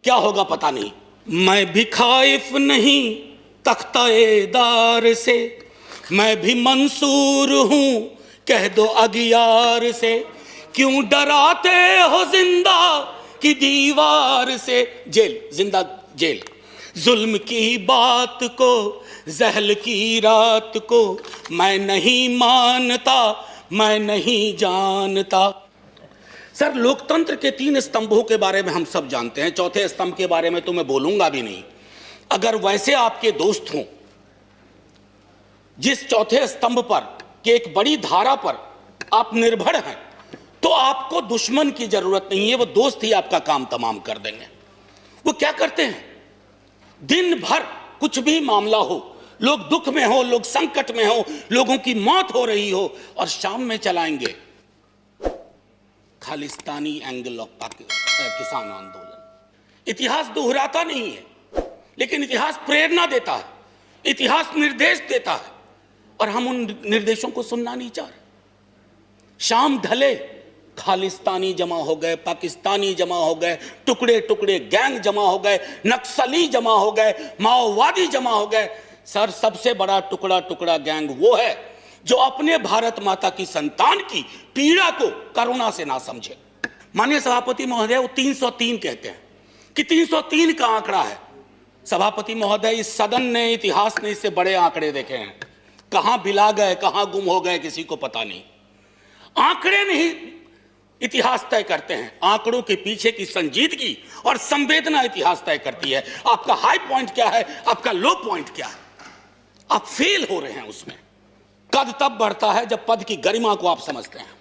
क्या होगा पता नहीं। मैं भी खाइफ नहीं तख्ता-ए-दार से, मैं भी मंसूर हूं कह दो अगियार से, क्यों डराते हो जिंदा की दीवार से। जेल, जिंदा जेल। जुल्म की बात को, जहल की रात को मैं नहीं मानता, मैं नहीं जानता। सर, लोकतंत्र के 3 स्तंभों के बारे में हम सब जानते हैं, चौथे स्तंभ के बारे में तो मैं बोलूंगा भी नहीं। अगर वैसे आपके दोस्त हों जिस चौथे स्तंभ पर कि एक बड़ी धारा पर आप निर्भर हैं, तो आपको दुश्मन की जरूरत नहीं है, वो दोस्त ही आपका काम तमाम कर देंगे। वो क्या करते हैं, दिन भर कुछ भी मामला हो, लोग दुख में हो, लोग संकट में हो, लोगों की मौत हो रही हो, और शाम में चलाएंगे खालिस्तानी एंगल ऑफ किसान आंदोलन। इतिहास दोहराता नहीं है, लेकिन इतिहास प्रेरणा देता है, इतिहास निर्देश देता है, और हम उन निर्देशों को सुनना नहीं चाह रहे। शाम ढले खालिस्तानी जमा हो गए, पाकिस्तानी जमा हो गए, टुकड़े टुकड़े गैंग जमा हो गए, नक्सली जमा हो गए, माओवादी जमा हो गए। सर, सबसे बड़ा टुकड़ा टुकड़ा गैंग वो है जो अपने भारत माता की संतान की पीड़ा को करुणा से ना समझे। माननीय सभापति महोदय, वो 303 कहते हैं कि 303 का आंकड़ा है। सभापति महोदय, इस सदन ने, इतिहास ने इससे बड़े आंकड़े देखे हैं। कहां बिला गए, कहां गुम हो गए, किसी को पता नहीं। आंकड़े नहीं इतिहास तय करते हैं, आंकड़ों के पीछे की संजीदगी और संवेदना इतिहास तय करती है। आपका हाई पॉइंट क्या है, आपका लो पॉइंट क्या है, आप फेल हो रहे हैं उसमें। कद तब बढ़ता है जब पद की गरिमा को आप समझते हैं।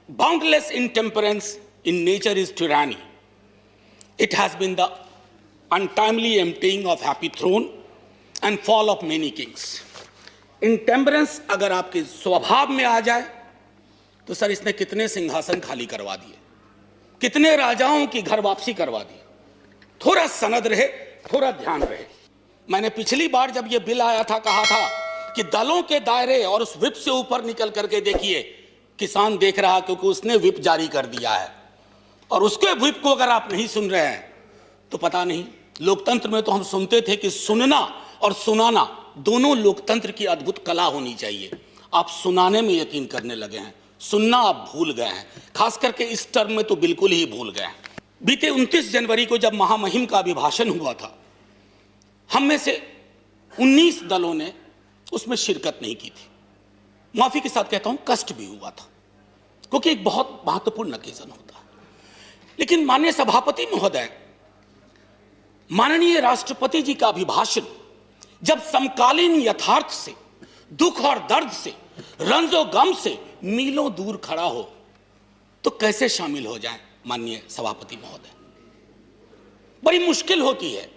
Boundless intemperance in nature is tyranny. It has been the untimely emptying of happy throne and fall of many kings. इंटेम्परेंस अगर आपके स्वभाव में आ जाए तो सर, इसने कितने सिंहासन खाली करवा दिए, कितने राजाओं की घर वापसी करवा दी। थोड़ा सनद रहे, थोड़ा ध्यान रहे। मैंने पिछली बार जब यह बिल आया था कहा था कि दलों के दायरे और उस विप से ऊपर निकल करके देखिए, किसान देख रहा, क्योंकि उसने विप जारी कर दिया है, और उसके विप को अगर आप नहीं सुन रहे हैं तो पता नहीं। लोकतंत्र में तो हम सुनते थे कि सुनना और सुनाना दोनों लोकतंत्र की अद्भुत कला होनी चाहिए। आप सुनाने में यकीन करने लगे हैं, सुनना आप भूल गए हैं, खास करके इस टर्म में तो बिल्कुल ही भूल गए हैं। बीते 29 जनवरी को जब महामहिम का अभिभाषण हुआ था, हम में से 19 दलों ने उसमें शिरकत नहीं की थी। माफी के साथ कहता हूं, कष्ट भी हुआ था, क्योंकि एक बहुत महत्वपूर्ण ओकेजन होता है। लेकिन माननीय सभापति महोदय, माननीय राष्ट्रपति जी का अभिभाषण जब समकालीन यथार्थ से, दुख और दर्द से, रंजो गम से मीलों दूर खड़ा हो, तो कैसे शामिल हो जाएं माननीय सभापति महोदय? बड़ी मुश्किल होती है।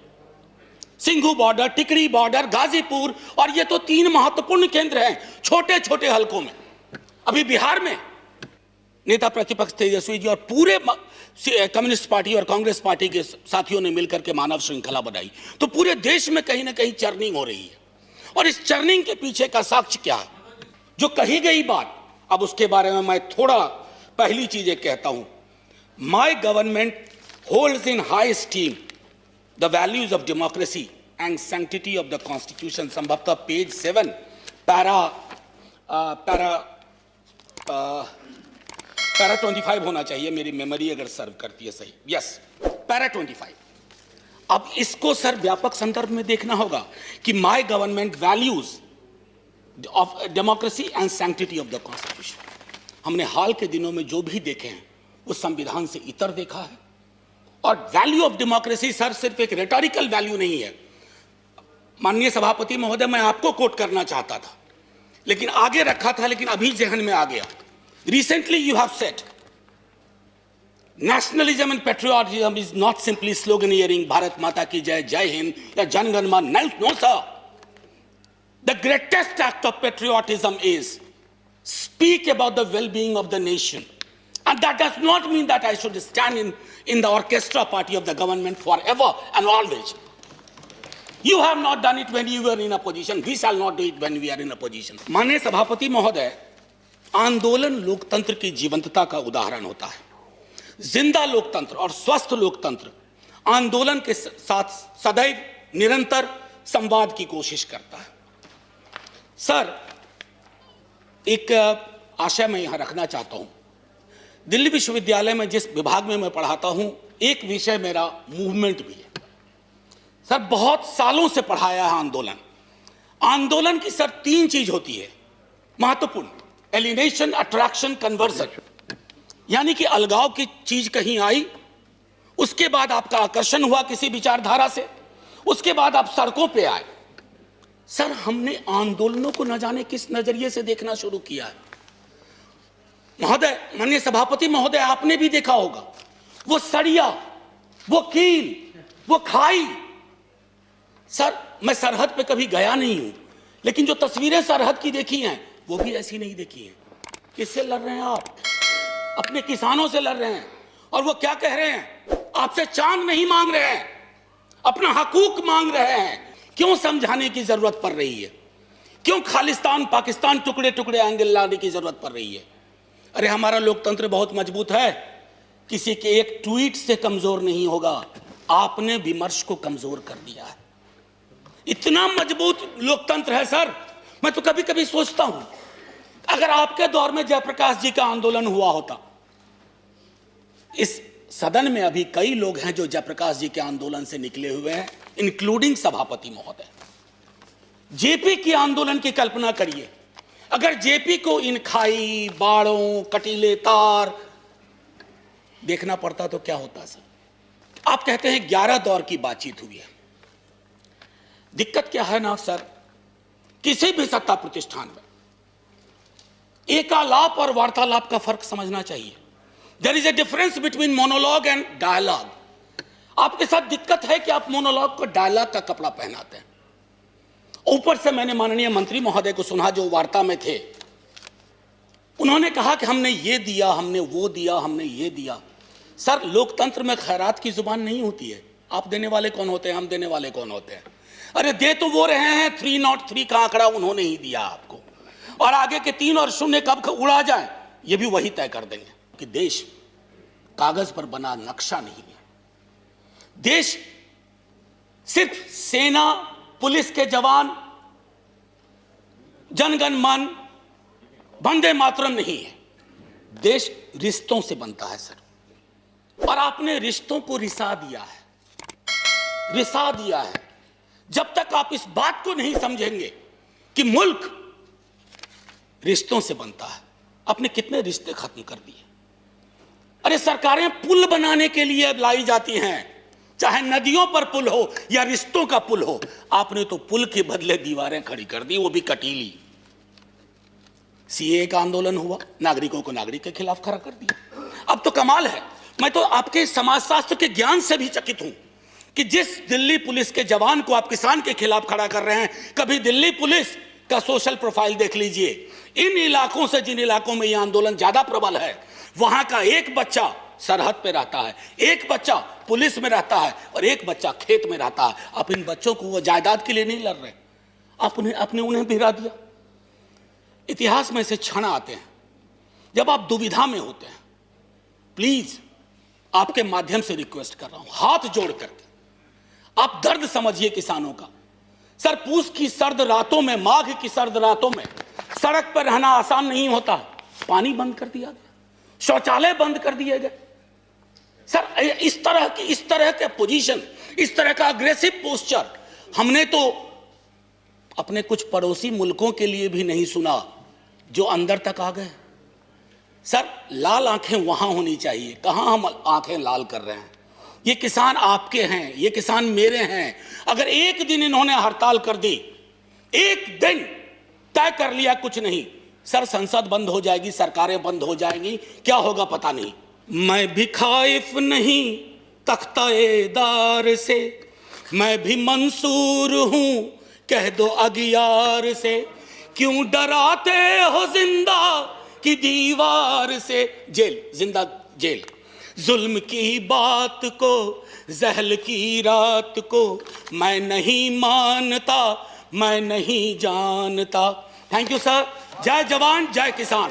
सिंघू बॉर्डर, टिकरी बॉर्डर, गाजीपुर, और ये तो 3 महत्वपूर्ण केंद्र हैं छोटे छोटे हलकों में। अभी बिहार में नेता प्रतिपक्ष तेजस्वी जी और पूरे कम्युनिस्ट पार्टी और कांग्रेस पार्टी के साथियों ने मिलकर के मानव श्रृंखला बनाई, तो पूरे देश में कहीं ना कहीं चर्निंग हो रही है। और इस चर्निंग के पीछे का साक्ष्य क्या है? जो कही गई बात, अब उसके बारे में मैं थोड़ा पहली चीजें कहता हूं। My government holds in high steam the values of democracy and sanctity of the constitution. संभवतः पेज 7 पैरा 25 होना चाहिए, मेरी मेमोरी अगर सर्व करती है सही। Yes, para 25। अब इसको सर व्यापक संदर्भ में देखना होगा कि my government values of democracy and sanctity of the constitution. हमने हाल के दिनों में जो भी देखे हैं वो संविधान से इतर देखा है। और वैल्यू ऑफ डेमोक्रेसी सर सिर्फ एक रेटोरिकल वैल्यू नहीं है। माननीय सभापति महोदय, मैं आपको कोट करना चाहता था, लेकिन आगे रखा था, लेकिन अभी जहन में आ गया। Recently you have said nationalism and patriotism is not simply sloganeering Bharat Mata ki Jai, Jai Hind या Jan Gan Man. No sir. The greatest act of patriotism is speak about the well-being of the nation, and that does not mean that I should stand in the orchestra party of the government forever and always. You have not done it when you were in opposition. We shall not do it when we are in opposition. माननीय सभापति महोदय, आंदोलन लोकतंत्र की जीवंतता का उदाहरण होता है। जिंदा लोकतंत्र और स्वस्थ लोकतंत्र आंदोलन के साथ सदैव निरंतर संवाद की कोशिश करता है। सर, एक आशय मैं यहां रखना चाहता हूं। दिल्ली विश्वविद्यालय में जिस विभाग में मैं पढ़ाता हूं, एक विषय मेरा मूवमेंट भी है। सर, बहुत सालों से पढ़ाया है आंदोलन। आंदोलन की सर 3 चीज होती है महत्वपूर्ण: एलिनेशन, अट्रैक्शन, कन्वर्सन। यानी कि अलगाव की चीज कहीं आई, उसके बाद आपका आकर्षण हुआ किसी विचारधारा से, उसके बाद आप सड़कों पे आए। सर, हमने आंदोलनों को न जाने किस नजरिए से देखना शुरू किया है। महोदय, माननीय सभापति महोदय, आपने भी देखा होगा वो सरिया, वो कील, वो खाई। सर, मैं सरहद पे कभी गया नहीं हूं, लेकिन जो तस्वीरें सरहद की देखी हैं वो भी ऐसी नहीं देखी हैं। किससे लड़ रहे हैं आप? अपने किसानों से लड़ रहे हैं। और वो क्या कह रहे हैं? आपसे चांद नहीं मांग रहे हैं, अपना हकूक मांग रहे हैं। क्यों समझाने की जरूरत पड़ रही है? क्यों खालिस्तान पाकिस्तान टुकड़े टुकड़े एंगल लाने की जरूरत पड़ रही है? अरे, हमारा लोकतंत्र बहुत मजबूत है, किसी के एक ट्वीट से कमजोर नहीं होगा। आपने विमर्श को कमजोर कर दिया है। इतना मजबूत लोकतंत्र है सर। मैं तो कभी कभी सोचता हूं, अगर आपके दौर में जयप्रकाश जी का आंदोलन हुआ होता। इस सदन में अभी कई लोग हैं जो जयप्रकाश जी के आंदोलन से निकले हुए हैं, इंक्लूडिंग सभापति महोदय। जेपी की आंदोलन की कल्पना करिए, अगर जेपी को इन खाई, बाड़ों, कटीले तार देखना पड़ता तो क्या होता सर? आप कहते हैं 11 दौर की बातचीत हुई है। दिक्कत क्या है ना सर, किसी भी सत्ता प्रतिष्ठान में एकालाप और वार्तालाप का फर्क समझना चाहिए। There is a difference between monologue and dialogue. आपके साथ दिक्कत है कि आप मोनोलॉग को डायलॉग का कपड़ा पहनाते हैं। ऊपर से मैंने माननीय मंत्री महोदय को सुना जो वार्ता में थे, उन्होंने कहा कि हमने ये दिया, हमने वो दिया, हमने ये दिया। सर, लोकतंत्र में खैरात की जुबान नहीं होती है। आप देने वाले कौन होते हैं, हम देने वाले कौन होते हैं? अरे, दे तो वो रहे हैं, 303 का आंकड़ा उन्होंने ही दिया आपको, और आगे के 3 और 0 कब उड़ा जाए ये भी वही तय कर देंगे। कि देश कागज पर बना नक्शा नहीं है। देश सिर्फ सेना, पुलिस के जवान, जनगण मन, वंदे मातरम नहीं है। देश रिश्तों से बनता है सर, और आपने रिश्तों को रिसा दिया है, रिसा दिया है। जब तक आप इस बात को नहीं समझेंगे कि मुल्क रिश्तों से बनता है, आपने कितने रिश्ते खत्म कर दिए। अरे, सरकारें पुल बनाने के लिए लाई जाती हैं, चाहे नदियों पर पुल हो या रिश्तों का पुल हो। आपने तो पुल के बदले दीवारें खड़ी कर दी, वो भी कटीली। सीए का आंदोलन हुआ, नागरिकों को नागरिक के खिलाफ खड़ा कर दिया। अब तो कमाल है, मैं तो आपके समाजशास्त्र के ज्ञान से भी चकित हूं कि जिस दिल्ली पुलिस के जवान को आप किसान के खिलाफ खड़ा कर रहे हैं, कभी दिल्ली पुलिस का सोशल प्रोफाइल देख लीजिए। इन इलाकों से जिन इलाकों में यह आंदोलन ज्यादा प्रबल है, वहां का एक बच्चा सरहद पे रहता है, एक बच्चा पुलिस में रहता है, और एक बच्चा खेत में रहता है। आप इन बच्चों को वो जायदाद के लिए नहीं लड़ रहे, आपने उन्हें भिड़ा दिया। इतिहास में से क्षण आते हैं जब आप दुविधा में होते हैं। प्लीज, आपके माध्यम से रिक्वेस्ट कर रहा हूं, हाथ जोड़ करके आप दर्द समझिए किसानों का। सर, पूस की सर्द रातों में, माघ की सर्द रातों में सड़क पर रहना आसान नहीं होता। पानी बंद कर दिया गया, शौचालय बंद कर दिए गए। सर, इस तरह के पोजीशन, इस तरह का अग्रेसिव पोस्चर हमने तो अपने कुछ पड़ोसी मुल्कों के लिए भी नहीं सुना जो अंदर तक आ गए। सर, लाल आंखें वहां होनी चाहिए, कहां हम आंखें लाल कर रहे हैं। ये किसान आपके हैं, ये किसान मेरे हैं। अगर एक दिन इन्होंने हड़ताल कर दी, एक दिन तय कर लिया कुछ नहीं, सर, संसद बंद हो जाएगी, सरकारें बंद हो जाएंगी, क्या होगा पता नहीं। मैं भी खाइफ नहीं तख्ता-ए-दार से, मैं भी मंसूर हूं कह दो अगियार से। क्यों डराते हो जिंदा की दीवार से। जेल, जिंदा जेल। जुल्म की बात को, जहल की रात को मैं नहीं मानता, मैं नहीं जानता। Thank you sir. जय जवान, जय किसान।